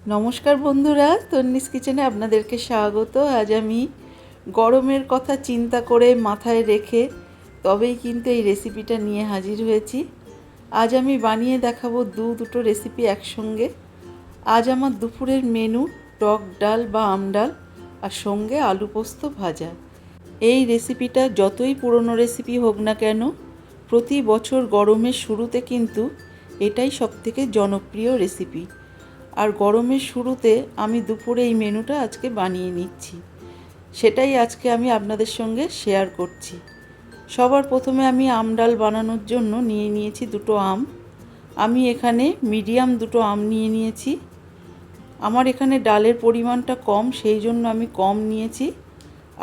নমস্কার বন্ধুরা, তন্নিস কিচেনে আপনাদেরকে স্বাগত। আজ আমি গরমের কথা চিন্তা করে মাথায় রেখে তবেই কিন্তু এই রেসিপিটা নিয়ে হাজির হয়েছি। আজ আমি বানিয়ে দেখাবো দুটো রেসিপি একসঙ্গে। আজ আমার দুপুরের মেনু টক ডাল বা আমডাল আর সঙ্গে আলু পোস্ত ভাজা। এই রেসিপিটা যতই পুরনো রেসিপি হোক না কেন, প্রতি বছর গরমের শুরুতে কিন্তু এটাই সবথেকে জনপ্রিয় রেসিপি। আর গরমের শুরুতে আমি দুপুরে এই মেনুটা আজকে বানিয়ে নিচ্ছি, সেটাই আজকে আমি আপনাদের সঙ্গে শেয়ার করছি। সবার প্রথমে আমি আম ডাল বানানোর জন্য নিয়ে নিয়েছি দুটো আম। আমি এখানে মিডিয়াম দুটো আম নিয়ে নিয়েছি। আমার এখানে ডালের পরিমাণটা কম, সেই জন্য আমি কম নিয়েছি।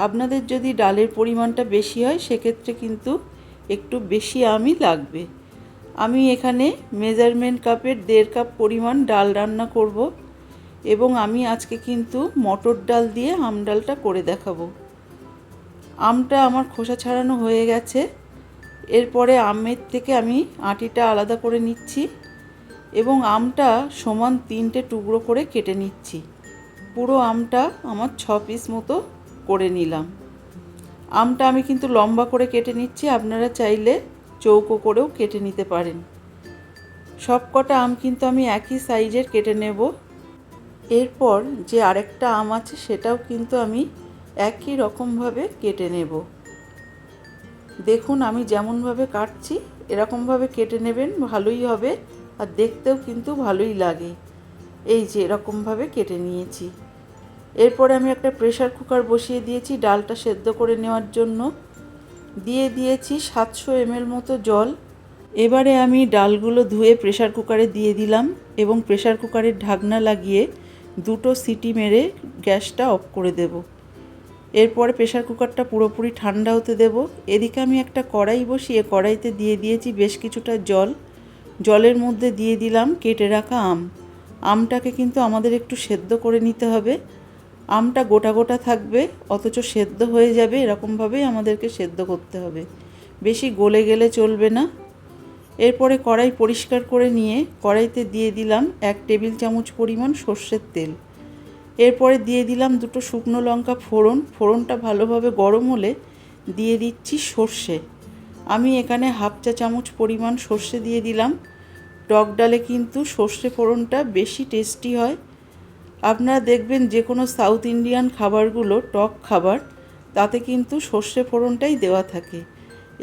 আপনাদের যদি ডালের পরিমাণটা বেশি হয় সেক্ষেত্রে কিন্তু একটু বেশি আমই লাগবে। আমি এখানে মেজারমেন্ট কাপের 1.5 কাপ পরিমাণ ডাল রান্না করব এবং আমি আজকে কিন্তু মটর ডাল দিয়ে আম ডালটা করে দেখাবো। আমটা আমার খোসা ছাড়ানো হয়ে গেছে। এরপরে আমের থেকে আমি আটিটা আলাদা করে নিচ্ছি এবং আমটা সমান 3টে টুকরো করে কেটে নিচ্ছি। পুরো আমটা আমার 6 পিস মতো করে নিলাম। আমটা আমি কিন্তু লম্বা করে কেটে নিচ্ছি, আপনারা চাইলে চৌকো করেও কেটে নিতে পারেন। সব কটা আম কিন্তু আমি একই সাইজের কেটে নেব। এরপর যে আরেকটা আম আছে সেটাও কিন্তু আমি একই রকমভাবে কেটে নেব। দেখুন আমি যেমনভাবে কাটছি এরকমভাবে কেটে নেবেন, ভালোই হবে আর দেখতেও কিন্তু ভালোই লাগে। এই যে এরকমভাবে কেটে নিয়েছি। এরপরে আমি একটা প্রেসার কুকার বসিয়ে দিয়েছি ডালটা সেদ্ধ করে নেওয়ার জন্য। দিয়ে দিয়েছি 700 ml মতো জল। এবারে আমি ডালগুলো ধুয়ে প্রেসার কুকারে দিয়ে দিলাম এবং প্রেসার কুকারের ঢাকনা লাগিয়ে 2টো সিটি মেরে গ্যাসটা অফ করে দেব। এরপরে প্রেসার কুকারটা পুরোপুরি ঠান্ডা হতে দেব। এদিকে আমি একটা কড়াই বসিয়ে কড়াইতে দিয়ে দিয়েছি বেশ কিছুটা জল। জলের মধ্যে দিয়ে দিলাম কেটে রাখা আম। আমটাকে কিন্তু আমাদের একটু সেদ্ধ করে নিতে হবে। আমটা গোটা গোটা থাকবে অথচ সেদ্ধ হয়ে যাবে, এরকমভাবেই আমাদেরকে সেদ্ধ করতে হবে, বেশি গলে গেলে চলবে না। এরপরে কড়াই পরিষ্কার করে নিয়ে কড়াইতে দিয়ে দিলাম 1 টেবিল চামচ পরিমাণ সর্ষের তেল। এরপরে দিয়ে দিলাম 2টো শুকনো লঙ্কা ফোড়ন। ফোড়নটা ভালোভাবে গরম হলে দিয়ে দিচ্ছি সর্ষে। আমি এখানে 1/2 চা চামচ পরিমাণ সর্ষে দিয়ে দিলাম। টক ডালে কিন্তু সর্ষে ফোড়নটা বেশি টেস্টি হয়। আপনারা দেখবেন যে কোনো সাউথ ইন্ডিয়ান খাবারগুলো টক খাবার তাতে কিন্তু সর্ষে ফোড়নটাই দেওয়া থাকে।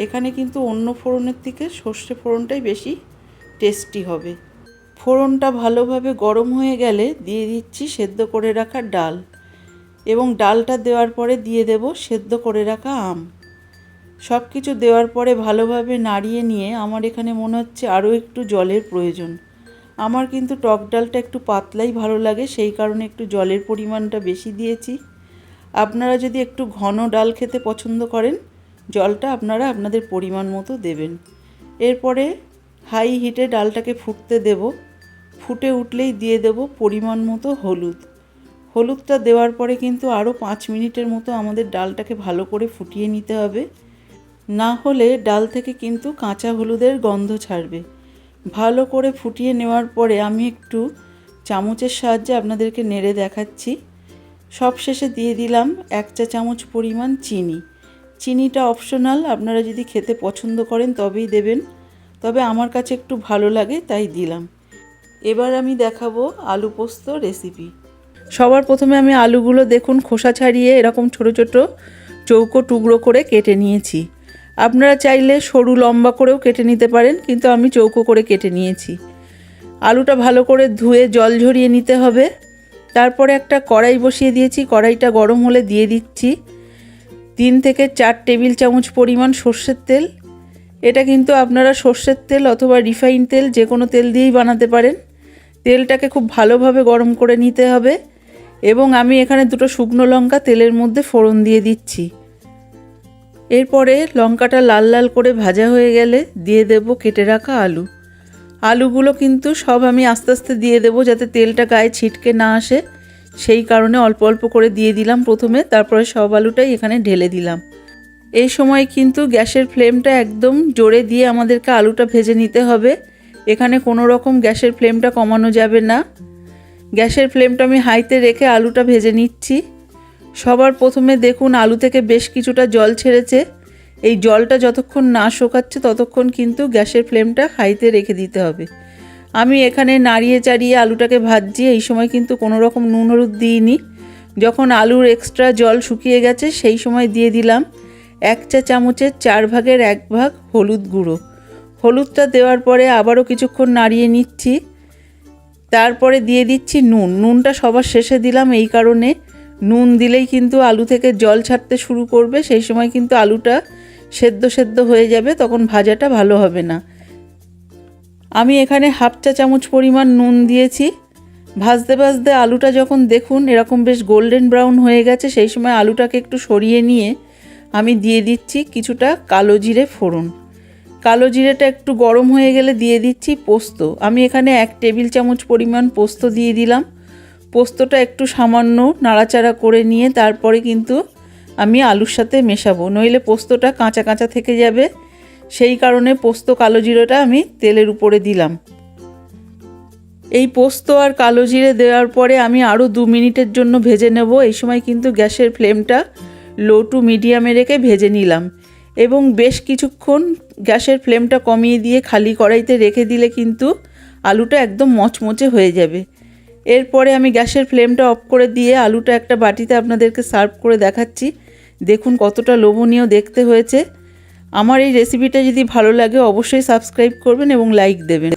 এখানে কিন্তু অন্য ফোড়নের থেকে সর্ষে ফোড়নটাই বেশি টেস্টি হবে। ফোড়নটা ভালোভাবে গরম হয়ে গেলে দিয়ে দিচ্ছি সেদ্ধ করে রাখা ডাল এবং ডালটা দেওয়ার পরে দিয়ে দেব সেদ্ধ করে রাখা আম। সব কিছু দেওয়ার পরে ভালোভাবে নাড়িয়ে নিয়ে আমার এখানে মনে হচ্ছে আরও একটু জলের প্রয়োজন। আমার কিন্তু টক ডালটা একটু পাতলাই ভালো লাগে, সেই কারণে একটু জলের পরিমাণটা বেশি দিয়েছি। আপনারা যদি একটু ঘন ডাল খেতে পছন্দ করেন জলটা আপনারা আপনাদের পরিমাণ মতো দেবেন। এরপরে হাই হিটে ডালটাকে ফুটতে দেব। ফুটে উঠলেই দিয়ে দেব পরিমাণ মতো হলুদ। হলুদটা দেওয়ার পরে কিন্তু আরও 5 মিনিটের মতো আমাদের ডালটাকে ভালো করে ফুটিয়ে নিতে হবে, না হলে ডাল থেকে কিন্তু কাঁচা হলুদের গন্ধ ছাড়বে। ভালো করে ফুটিয়ে নেওয়ার পরে আমি একটু চামচের সাহায্যে আপনাদেরকে নেড়ে দেখাচ্ছি। সবশেষে দিয়ে দিলাম 1 চা চামচ পরিমাণ চিনি। চিনিটা অপশনাল, আপনারা যদি খেতে পছন্দ করেন তবেই দেবেন, তবে আমার কাছে একটু ভালো লাগে তাই দিলাম। এবার আমি দেখাবো আলু পোস্ত রেসিপি। সবার প্রথমে আমি আলুগুলো দেখুন খোসা ছাড়িয়ে এরকম ছোট ছোট চৌকো টুকরো করে কেটে নিয়েছি। আপনারা চাইলে সরু লম্বা করেও কেটে নিতে পারেন, কিন্তু আমি চৌকো করে কেটে নিয়েছি। আলুটা ভালো করে ধুয়ে জল ঝরিয়ে নিতে হবে। তারপরে একটা কড়াই বসিয়ে দিয়েছি। কড়াইটা গরম হলে দিয়ে দিচ্ছি 3 থেকে 4 টেবিল চামচ পরিমাণ সর্ষের তেল। এটা কিন্তু আপনারা সর্ষের তেল অথবা রিফাইন তেল যে কোনো তেল দিয়েই বানাতে পারেন। তেলটাকে খুব ভালোভাবে গরম করে নিতে হবে এবং আমি এখানে 2টো শুকনো লঙ্কা তেলের মধ্যে ফোড়ন দিয়ে দিচ্ছি। এরপরে লঙ্কাটা লাল লাল করে ভাজা হয়ে গেলে দিয়ে দেব কেটে রাখা আলু। আলুগুলো কিন্তু সব আমি আস্তে আস্তে দিয়ে দেব যাতে তেলটা গায়ে ছিটকে না আসে, সেই কারণে অল্প অল্প করে দিয়ে দিলাম প্রথমে, তারপরে সব আলুটাই এখানে ঢেলে দিলাম। এই সময় কিন্তু গ্যাসের ফ্লেমটা একদম জোরে দিয়ে আমাদেরকে আলুটা ভেজে নিতে হবে। এখানে কোনো রকম গ্যাসের ফ্লেমটা কমানো যাবে না। গ্যাসের ফ্লেমটা আমি হাইতে রেখে আলুটা ভেজে নিচ্ছি। সবার প্রথমে দেখুন আলু থেকে বেশ কিছুটা জল ছেড়েছে। এই জলটা যতক্ষণ না শুকাচ্ছে ততক্ষণ কিন্তু গ্যাসের ফ্লেমটা হাইতে রেখে দিতে হবে। আমি এখানে নাড়িয়ে চাড়িয়ে আলুটাকে ভাজছি। এই সময় কিন্তু কোনো রকম নুন হলুদ দিইনি। যখন আলুর এক্সট্রা জল শুকিয়ে গেছে সেই সময় দিয়ে দিলাম 1 চা চামচের 4 ভাগের 1 ভাগ হলুদ গুঁড়ো। হলুদটা দেওয়ার পরে আবারও কিছুক্ষণ নাড়িয়ে নিচ্ছি। তারপরে দিয়ে দিচ্ছি নুন। নুনটা সবার শেষে দিলাম এই কারণে, নুন দিলেই কিন্তু আলু থেকে জল ছাড়তে শুরু করবে, সেই সময় কিন্তু আলুটা সেদ্ধ হয়ে যাবে, তখন ভাজাটা ভালো হবে না। আমি এখানে 1/2 চা চামচ পরিমাণ নুন দিয়েছি। ভাজতে ভাজতে আলুটা যখন দেখুন এরকম বেশ গোল্ডেন ব্রাউন হয়ে গেছে সেই সময় আলুটাকে একটু সরিয়ে নিয়ে আমি দিয়ে দিচ্ছি কিছুটা কালো জিরে ফোড়ন। কালো জিরেটা একটু গরম হয়ে গেলে দিয়ে দিচ্ছি পোস্ত। আমি এখানে 1 টেবিল চামচ পরিমাণ পোস্ত দিয়ে দিলাম। পোস্তটা একটু সামান্য নাড়াচাড়া করে নিয়ে তারপরে কিন্তু আমি আলুর সাথে মেশাবো, নইলে পোস্তটা কাঁচা কাঁচা থেকে যাবে। সেই কারণে পোস্ত কালো জিরেটা আমি তেলের উপরে দিলাম। এই পোস্ত আর কালো জিরে দেওয়ার পরে আমি আরও 2 মিনিটের জন্য ভেজে নেব। এই সময় কিন্তু গ্যাসের ফ্লেমটা লো টু মিডিয়ামে রেখে ভেজে নিলাম এবং বেশ কিছুক্ষণ গ্যাসের ফ্লেমটা কমিয়ে দিয়ে খালি কড়াইতে রেখে দিলে কিন্তু আলুটা একদম মচমচে হয়ে যাবে। এরপরে আমি গ্যাসের ফ্লেমটা অফ করে দিয়ে আলুটা একটা বাটিতে আপনাদেরকে সার্ভ করে দেখাচ্ছি। দেখুন কতটা লোভনীয় দেখতে হয়েছে। আমার এই রেসিপিটা যদি ভালো লাগে অবশ্যই সাবস্ক্রাইব করবেন এবং লাইক দেবেন।